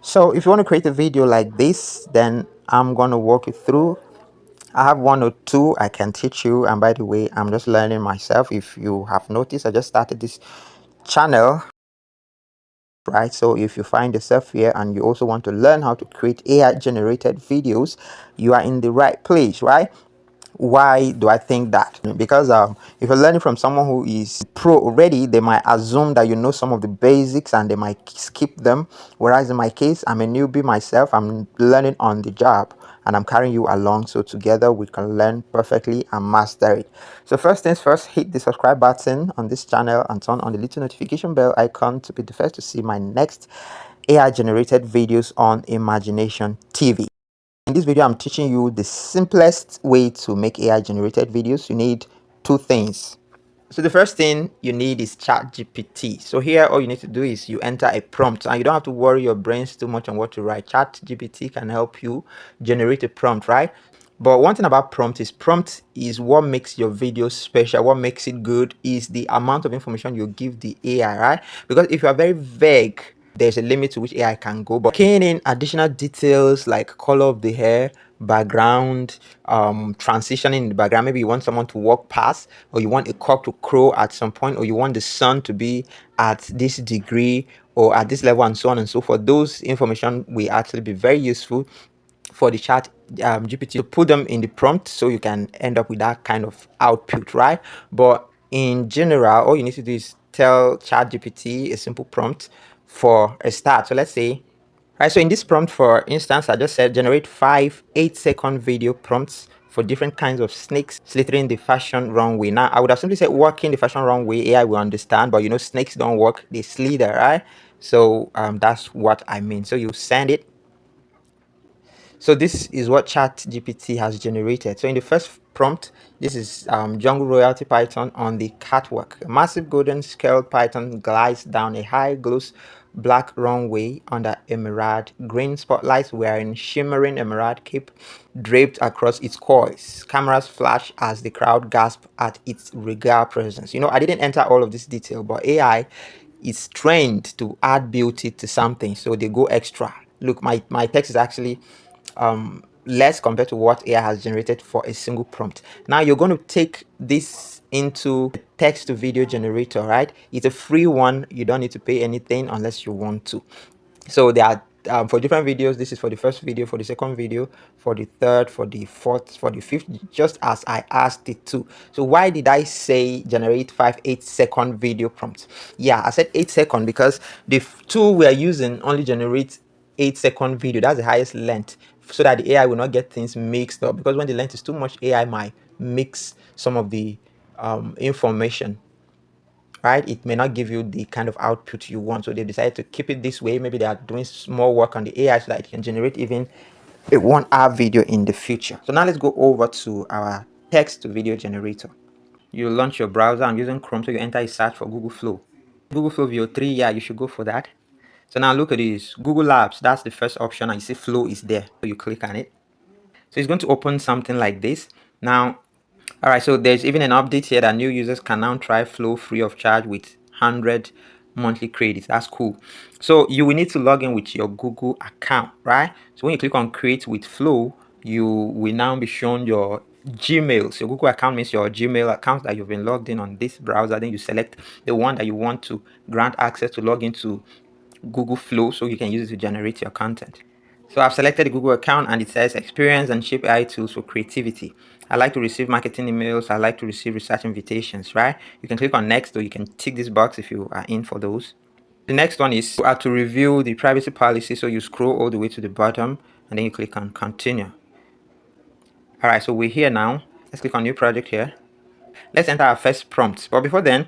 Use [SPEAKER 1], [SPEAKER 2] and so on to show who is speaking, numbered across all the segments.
[SPEAKER 1] So if you want to create a video like this, then I'm going to walk you through. I have one or two I can teach you, and by the way, I'm just learning myself. If you have noticed, I just started this channel, right? So if you find yourself here and you also want to learn how to create AI generated videos, you are in the right place, right? Why do I think that? Because if you're learning from someone who is pro already, they might assume that you know some of the basics and they might skip them. Whereas in my case, I'm a newbie myself. I'm learning on the job and I'm carrying you along, so together we can learn perfectly and master it. So first things first, hit the subscribe button on this channel and turn on the little notification bell icon to be the first to see my next AI generated videos on Imagination TV. In this video, I'm teaching you the simplest way to make AI generated videos. You need two things. So the first thing you need is ChatGPT. So here, all you need to do is you enter a prompt, and you don't have to worry your brains too much on what to write. ChatGPT can help you generate a prompt, right? But one thing about prompt is what makes your video special. What makes it good is the amount of information you give the AI, right? Because if you are very vague, there's a limit to which AI can go. But keying in additional details like color of the hair, background, transitioning in the background, maybe you want someone to walk past, or you want a cock to crow at some point, or you want the sun to be at this degree or at this level, and so on and so forth. Those information will actually be very useful for the chat GPT to put them in the prompt, so you can end up with that kind of output, right? But in general, all you need to do is tell chat GPT a simple prompt for a start. So let's say, right, so in this prompt, for instance, I just said generate 5 8-second video prompts for different kinds of snakes slithering the fashion runway. Now I would have simply said walking the fashion runway, AI will understand, but you know, snakes don't walk, they slither, right? So that's what I mean. So you send it. So this is what ChatGPT has generated. So in the first prompt, this is jungle royalty python on the catwalk. A massive golden scaled python glides down a high gloss black runway under emerald green spotlights wearing shimmering emerald cape draped across its coils. Cameras flash as the crowd gasp at its regal presence. You know, I didn't enter all of this detail, but AI is trained to add beauty to something, so they go extra. Look, my text is actually less compared to what AI has generated for a single prompt. Now you're going to take this into a text to video generator, right? It's a free one. You don't need to pay anything unless you want to. So there are for different videos. This is for the first video, for the second video, for the third, for the fourth, for the fifth, just as I asked it to. So why did I say generate 5 8-second video prompts? Yeah, I said 8 second because the tool we are using only generates 8-second video. That's the highest length, so that the AI will not get things mixed up, because when the length is too much, AI might mix some of the information, right? It may not give you the kind of output you want. So they decided to keep it this way. Maybe they are doing small work on the AI so that it can generate even a 1 hour video in the future. So now let's go over to our text to video generator. You launch your browser. I'm using Chrome, so you enter a search for Google Flow. Google Flow VO3, yeah, you should go for that. So now look at this. Google Labs, that's the first option, and you see Flow is there. So you click on it. So it's going to open something like this. Now, all right, so there's even an update here that new users can now try Flow free of charge with 100 monthly credits. That's cool. So you will need to log in with your Google account, right? So when you click on create with Flow, you will now be shown your Gmail. So your Google account means your Gmail account that you've been logged in on this browser. Then you select the one that you want to grant access to log into Google Flow, so you can use it to generate your content. So I've selected the Google account, and it says experience and shape AI tools for creativity. I like to receive marketing emails. I like to receive research invitations, right? You can click on next, or you can tick this box if you are in for those. The next one is to review the privacy policy. So you scroll all the way to the bottom and then you click on continue. All right, so we're here now. Let's click on new project here. Let's enter our first prompt. But before then,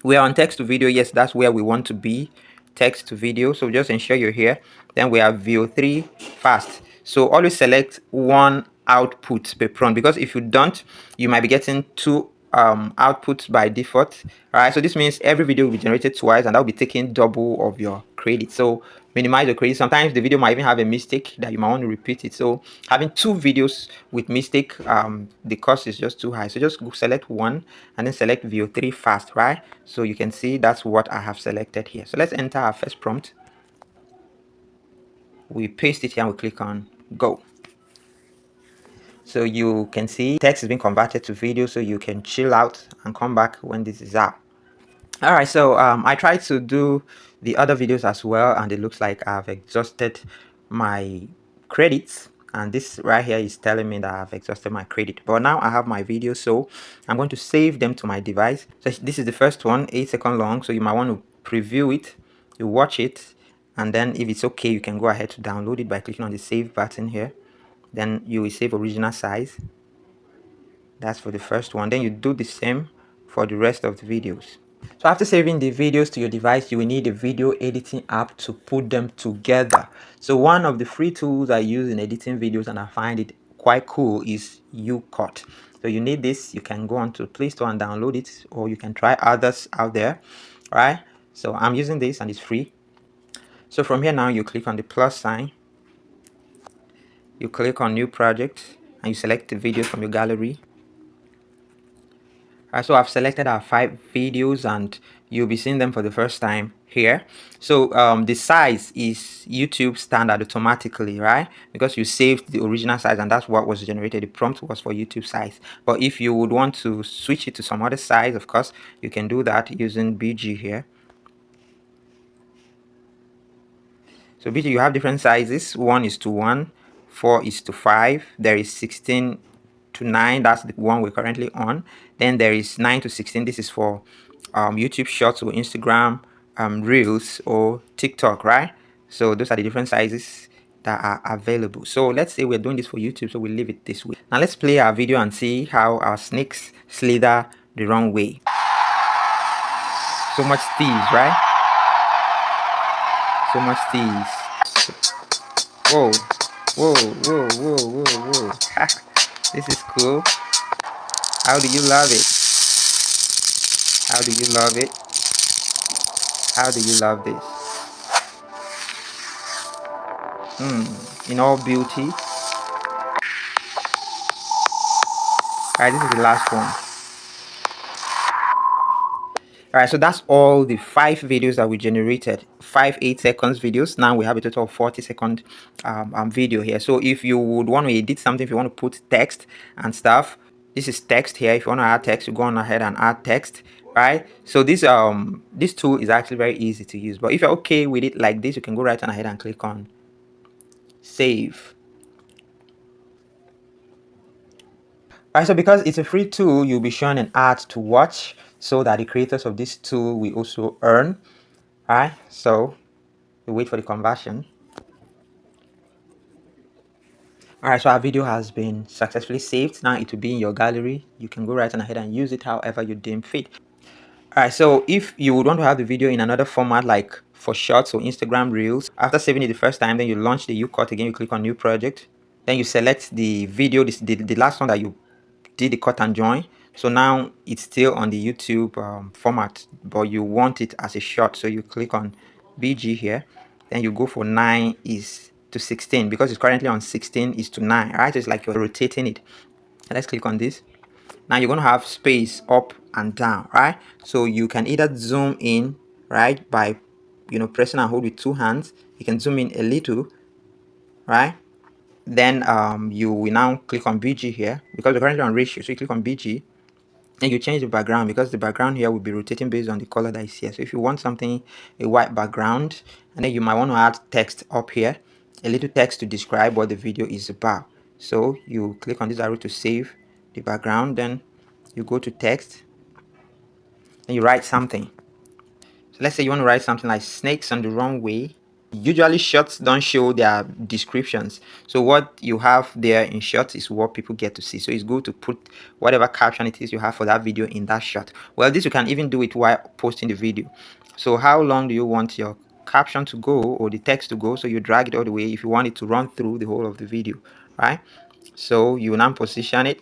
[SPEAKER 1] we are on text to video. Yes, that's where we want to be, text to video. So just ensure you're here. Then we have VO3 fast. So always select one output per prompt, because if you don't, you might be getting two outputs by default. All right, so this means every video will be generated twice, and that will be taking double of your credit. So minimize your credit. Sometimes the video might even have a mistake that you might want to repeat it. So having two videos with mistake, the cost is just too high. So just select one and then select VO3 fast, right? So you can see that's what I have selected here. So let's enter our first prompt. we paste it here and we click on go. So you can see text is being converted to video, so you can chill out and come back when this is out. All right, so I tried to do the other videos as well, and it looks like I've exhausted my credits, and this right here is telling me that I've exhausted my credit. But now I have my video, so I'm going to save them to my device. So this is the first one, 8 seconds long, so you might want to preview it, you watch it, and then if it's okay, you can go ahead to download it by clicking on the save button here. Then you will save original size. That's for the first one. Then you do the same for the rest of the videos. So after saving the videos to your device, you will need a video editing app to put them together. So one of the free tools I use in editing videos, and I find it quite cool, is UCut. So you need this. You can go onto Play Store and download it, or you can try others out there. All right, so I'm using this and it's free. So from here now, you click on the plus sign, you click on new project, and you select the videos from your gallery. So I've selected our 5 videos, and you'll be seeing them for the first time here. So the size is YouTube standard automatically, right? Because you saved the original size, and that's what was generated. The prompt was for YouTube size. But if you would want to switch it to some other size, of course, you can do that using BG here. So BG, you have different sizes. 1:1, 4:5. There is 16:9. That's the one we're currently on. Then there is 9:16. This is for YouTube Shorts or Instagram Reels or TikTok, right? So those are the different sizes that are available. So let's say we're doing this for YouTube, so we'll leave it this way. Now let's play our video and see how our snakes slither the wrong way. So much thieves, right? So much thieves. Whoa, whoa, whoa, whoa, whoa, whoa. This is cool. How do you love it? How do you love it? How do you love this? In all beauty. Alright, this is the last one. Alright, so that's all the 5 videos that we generated. 5 8-second videos. Now we have a total of 40-second video here. So if you would want to edit something, if you want to put text and stuff, this is text here. If you want to add text, you go on ahead and add text, right? So this tool is actually very easy to use. But if you're okay with it like this, you can go right on ahead and click on save. Alright, so because it's a free tool, you'll be shown an ad to watch, so that the creators of this tool will also earn. Alright, so we wait for the conversion. Alright, so our video has been successfully saved. Now it will be in your gallery. You can go right on ahead and use it however you deem fit. Alright, so if you would want to have the video in another format, like for Shorts or Instagram Reels, after saving it the first time, then you launch the UCut again, you click on new project, then you select the video, the last one that you did the cut and join. So now it's still on the YouTube format, but you want it as a short, so you click on BG here, then you go for 9:16 because it's currently on 16:9, right? So it's like you're rotating it. Let's click on this. Now you're going to have space up and down, right? So you can either zoom in, right, by pressing and hold with 2 hands. You can zoom in a little, right? Then you will now click on BG here because we're currently on ratio. So you click on BG and you change the background, because the background here will be rotating based on the color that is here. So if you want something, a white background, and then you might want to add text up here, a little text to describe what the video is about. So you click on this arrow to save the background, then you go to text and you write something. So let's say you want to write something like snakes on the wrong way. Usually shorts don't show their descriptions, so what you have there in shorts is what people get to see. So it's good to put whatever caption it is you have for that video in that shot. Well, this you can even do it while posting the video. So how long do you want your caption to go or the text to go? So you drag it all the way if you want it to run through the whole of the video, right? So you now position it.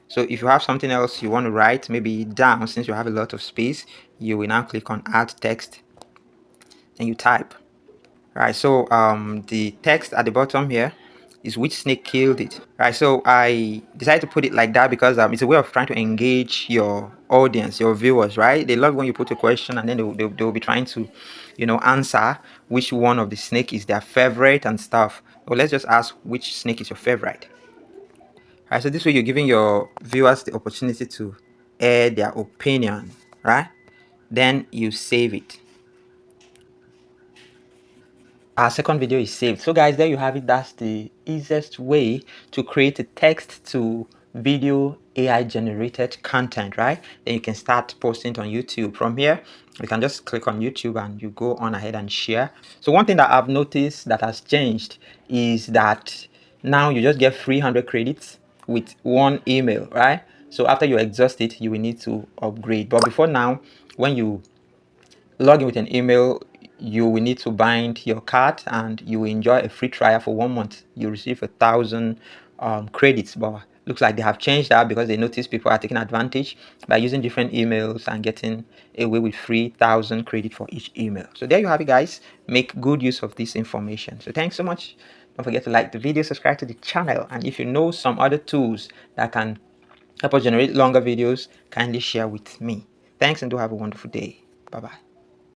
[SPEAKER 1] So if you have something else you want to write, maybe down, since you have a lot of space, you will now click on add text and you type. Right, so the text at the bottom here is which snake killed it. Right, so I decided to put it like that because it's a way of trying to engage your audience, your viewers, right? They love when you put a question and then they'll be trying to answer which one of the snake is their favorite and stuff. Or let's just ask which snake is your favorite. Alright, so this way you're giving your viewers the opportunity to air their opinion, right? Then you save it. Our second video is saved. So guys, there you have it. That's the easiest way to create a text to video AI generated content, right? Then you can start posting it on YouTube. From here, you can just click on YouTube and you go on ahead and share. So one thing that I've noticed that has changed is that now you just get 300 credits with one email, right? So after you exhaust it, you will need to upgrade. But before now, when you log in with an email, you will need to bind your card and you will enjoy a free trial for 1 month. You receive 1,000 credits, but looks like they have changed that because they notice people are taking advantage by using different emails and getting away with 3,000 credit for each email. So there you have it, guys. Make good use of this information. So thanks so much. Don't forget to like the video, subscribe to the channel, and if you know some other tools that can help us generate longer videos, kindly share with me. Thanks and do have a wonderful day. Bye bye.